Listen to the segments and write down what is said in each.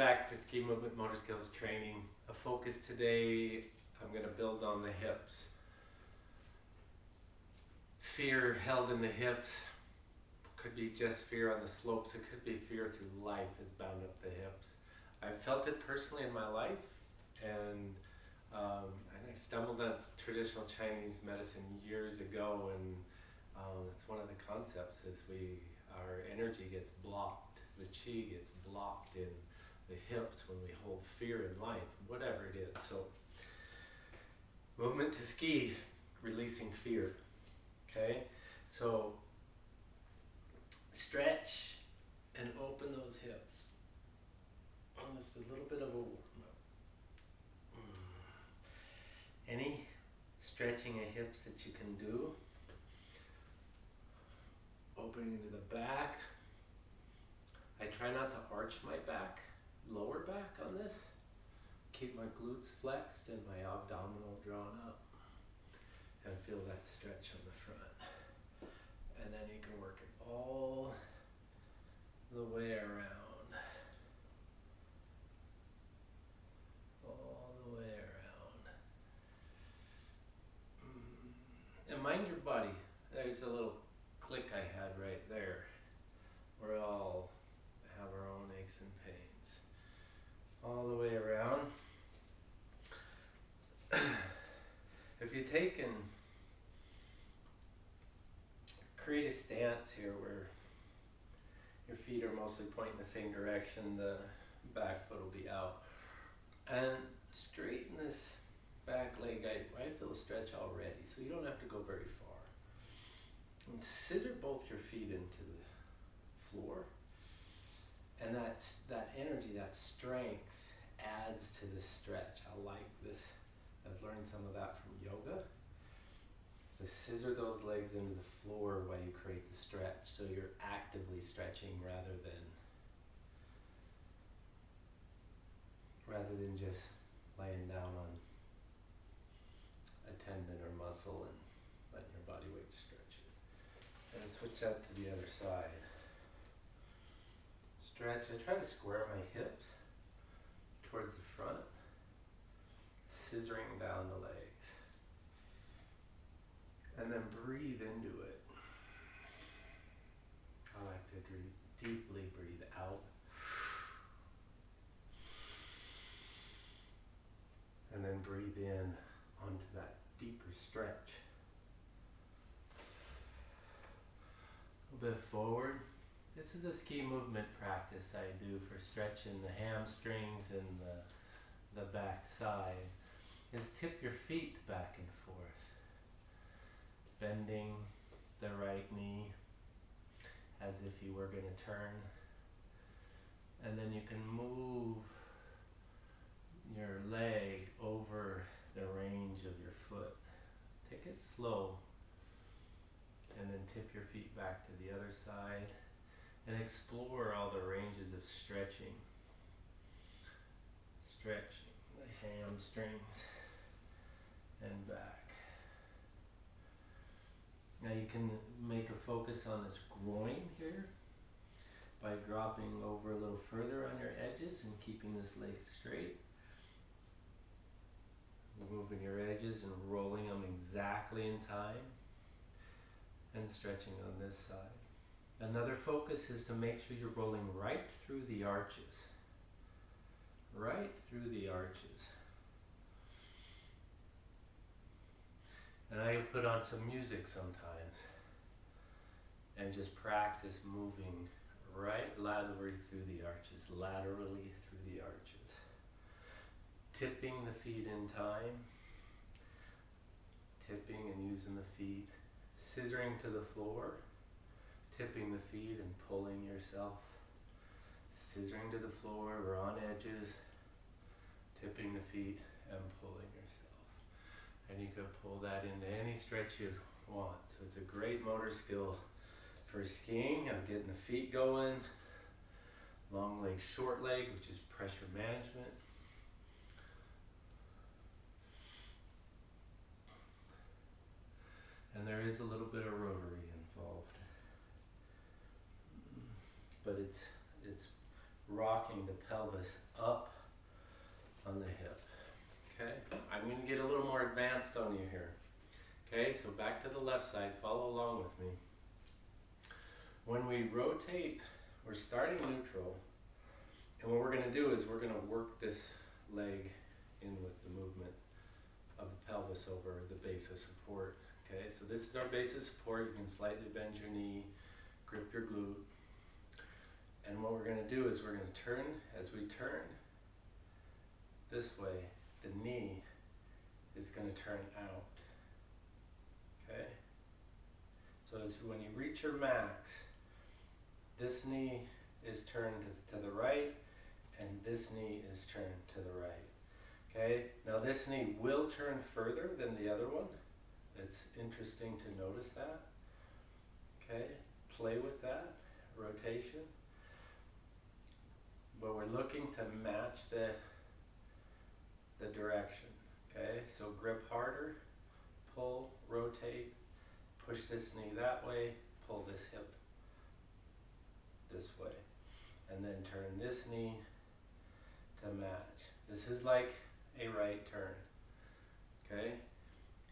back to Ski Movement Motor Skills Training. A focus today, I'm going to build on the hips. Fear held in the hips could be just fear on the slopes. It could be fear through life is bound up the hips. I've felt it personally in my life, and I stumbled on traditional Chinese medicine years ago, and it's one of the concepts is our energy gets blocked, the chi gets blocked in the hips when we hold fear in life, whatever it is. So movement to ski, releasing fear. Okay, so stretch and open those hips. Just a little bit of a warm-up. Any stretching of hips that you can do. Opening into the back. I try not to arch my back, lower back on this. Keep my glutes flexed and my abdominal drawn up. And feel that stretch on the front. And then you can work it all the way around. All the way around. And mind your body. There's a little click I had right there. We all have our own aches and pains. All the way around. If you take and create a stance here where your feet are mostly pointing the same direction, the back foot will be out. And straighten this back leg. I feel a stretch already, so you don't have to go very far. And scissor both your feet into the floor. And that energy, that strength adds to this stretch. I like this. I've learned some of that from yoga. So scissor those legs into the floor while you create the stretch. So you're actively stretching rather than just laying down on a tendon or muscle and letting your body weight stretch it. And switch out to the other side. Stretch. I try to square my hips towards the front, scissoring down the legs. And then breathe into it. I like to deeply breathe out. And then breathe in onto that deeper stretch. A little bit forward. This is a ski movement practice I do for stretching the hamstrings and the back side. Is tip your feet back and forth. Bending the right knee as if you were going to turn. And then you can move your leg over the range of your foot. Take it slow. And then tip your feet back to the other side. And explore all the ranges of stretching. Stretching the hamstrings and back. Now you can make a focus on this groin here by dropping over a little further on your edges and keeping this leg straight. Moving your edges and rolling them exactly in time and stretching on this side. Another focus is to make sure you're rolling right through the arches. Right through the arches. And I put on some music sometimes and just practice moving right laterally through the arches, laterally through the arches. Tipping the feet in time, tipping and using the feet, scissoring to the floor, tipping the feet and pulling yourself, scissoring to the floor, we're on edges, tipping the feet and pulling yourself. And you can pull that into any stretch you want. So it's a great motor skill for skiing, of getting the feet going, long leg, short leg, which is pressure management. And there is a little bit of rotary involved. But it's rocking the pelvis up on the hip. Okay, I'm going to get a little more advanced on you here. Okay, so back to the left side, follow along with me. When we rotate, we're starting neutral, and what we're going to do is we're going to work this leg in with the movement of the pelvis over the base of support. Okay, so this is our base of support. You can slightly bend your knee, grip your glute. And what we're going to do is we're going to turn, as we turn this way, the knee is going to turn out. Okay? So as when you reach your max, this knee is turned to the right, and this knee is turned to the right. Okay? Now this knee will turn further than the other one. It's interesting to notice that. Okay? Play with that rotation. But we're looking to match the direction. Okay? So grip harder, pull, rotate, push this knee that way, pull this hip this way. And then turn this knee to match. This is like a right turn. Okay?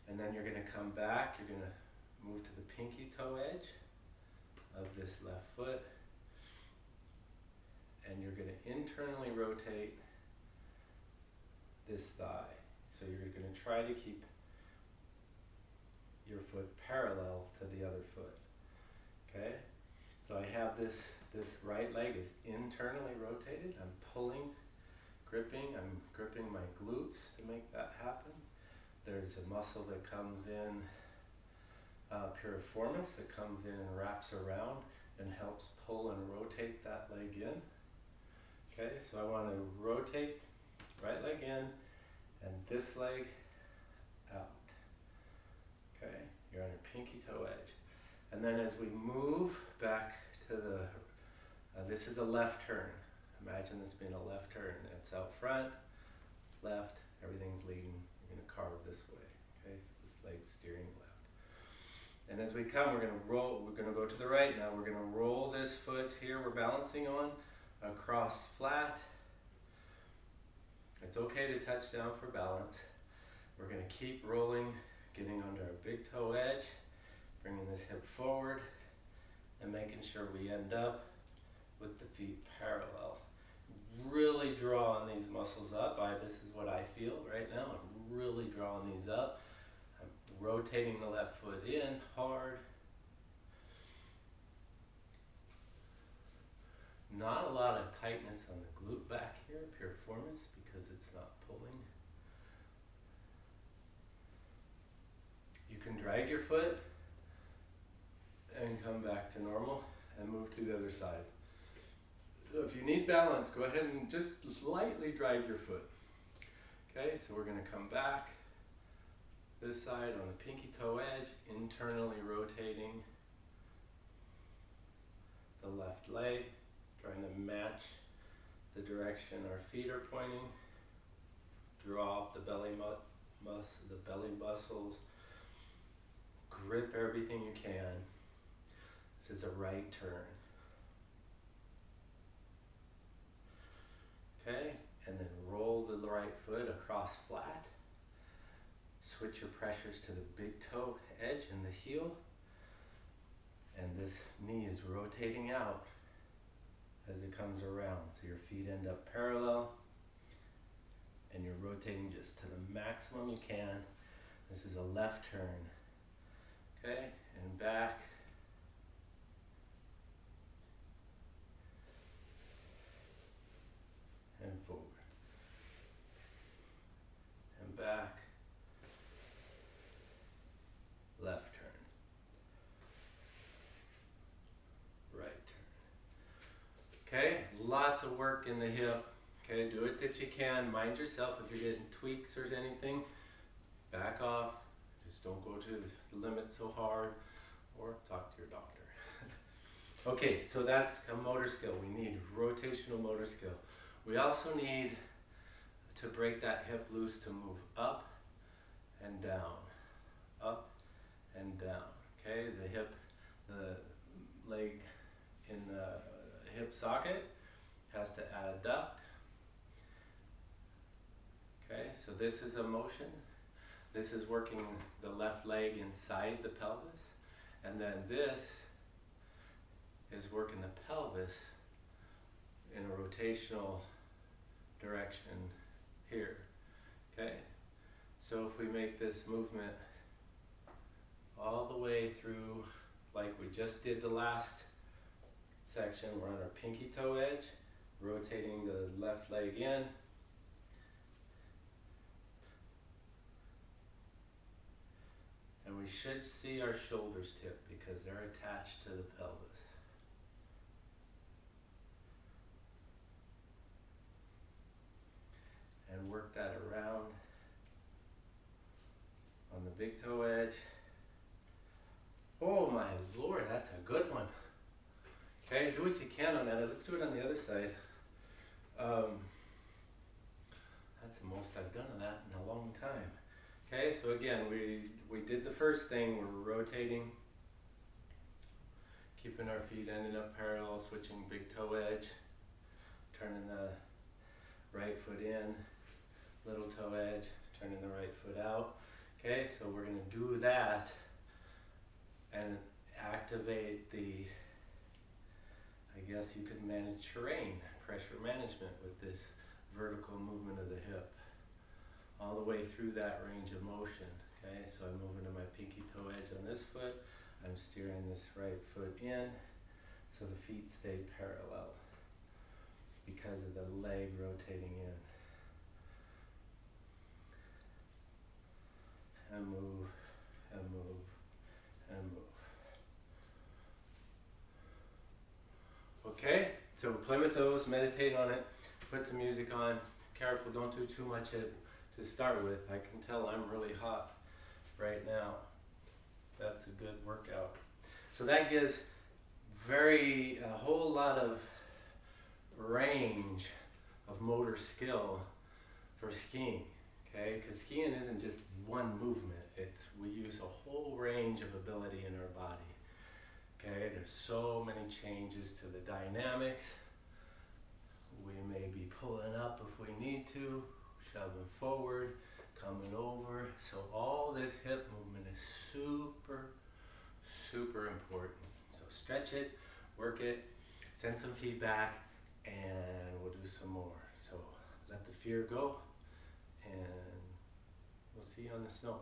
And then you're going to come back, you're going to move to the pinky toe edge of this left foot. And you're going to internally rotate this thigh. So you're going to try to keep your foot parallel to the other foot. Okay? So I have this right leg is internally rotated. I'm pulling, gripping. I'm gripping my glutes to make that happen. There's a muscle that comes in, piriformis, that comes in and wraps around and helps pull and rotate that leg in. Okay, so I want to rotate right leg in and this leg out. Okay, you're on your pinky toe edge. And then as we move back to the, this is a left turn. Imagine this being a left turn. It's out front, left, everything's leading. You're going to carve this way. Okay, so this leg's steering left. And as we come, we're going to roll, we're going to go to the right now. We're going to roll this foot here we're balancing on across flat. It's okay to touch down for balance. We're going to keep rolling, getting under our big toe edge, bringing this hip forward, and making sure we end up with the feet parallel. Really drawing these muscles up. This is what I feel right now. I'm really drawing these up. I'm rotating the left foot in hard. Not a lot of tightness on the glute back here, piriformis, because it's not pulling. You can drag your foot and come back to normal and move to the other side. So if you need balance, go ahead and just lightly drag your foot. Okay, so we're going to come back this side on the pinky toe edge, internally rotating the left leg, trying to match the direction our feet are pointing. Draw up the belly muscles. Grip everything you can. This is a right turn. Okay, and then roll the right foot across flat. Switch your pressures to the big toe edge and the heel. And this knee is rotating out as it comes around. So your feet end up parallel and you're rotating just to the maximum you can. This is a left turn. Okay, and back. And forward. And back. Left turn. Right turn. Okay, lots of work in the hip. Okay, do it that you can. Mind yourself if you're getting tweaks or anything. Back off. Just don't go to the limit so hard, or talk to your doctor. Okay, so that's a motor skill. We need rotational motor skill. We also need to break that hip loose to move up and down, up and down. Okay, the leg in the hip socket has to adduct. Okay, so this is a motion. This is working the left leg inside the pelvis. And then this is working the pelvis in a rotational direction here. Okay, so if we make this movement all the way through, like we just did the last section, we're on our pinky toe edge, rotating the left leg in. And we should see our shoulders tip because they're attached to the pelvis. And work that around on the big toe edge. Oh my Lord, that's a good one. Okay, do what you can on that. Let's do it on the other side. That's the most I've done of that in a long time. Okay, so again, we did the first thing. We're rotating, keeping our feet ending up parallel, switching big toe edge, turning the right foot in, little toe edge, turning the right foot out. Okay, so we're going to do that and activate the, I guess you could manage terrain, pressure management with this vertical movement of the hip, all the way through that range of motion. Okay, so I'm moving to my pinky toe edge on this foot. I'm steering this right foot in so the feet stay parallel because of the leg rotating in. And move, and move, and move. Okay, so play with those, meditate on it, put some music on. Careful, don't do too much to start with. I can tell I'm really hot right now. That's a good workout. So that gives a whole lot of range of motor skill for skiing. Okay, because skiing isn't just one movement. We use a whole range of ability in our body. Okay, there's so many changes to the dynamics. We may be pulling up if we need to, shoving forward, coming over. So all this hip movement is super, super important. So stretch it, work it, send some feedback, and we'll do some more. So let the fear go, and we'll see you on the snow.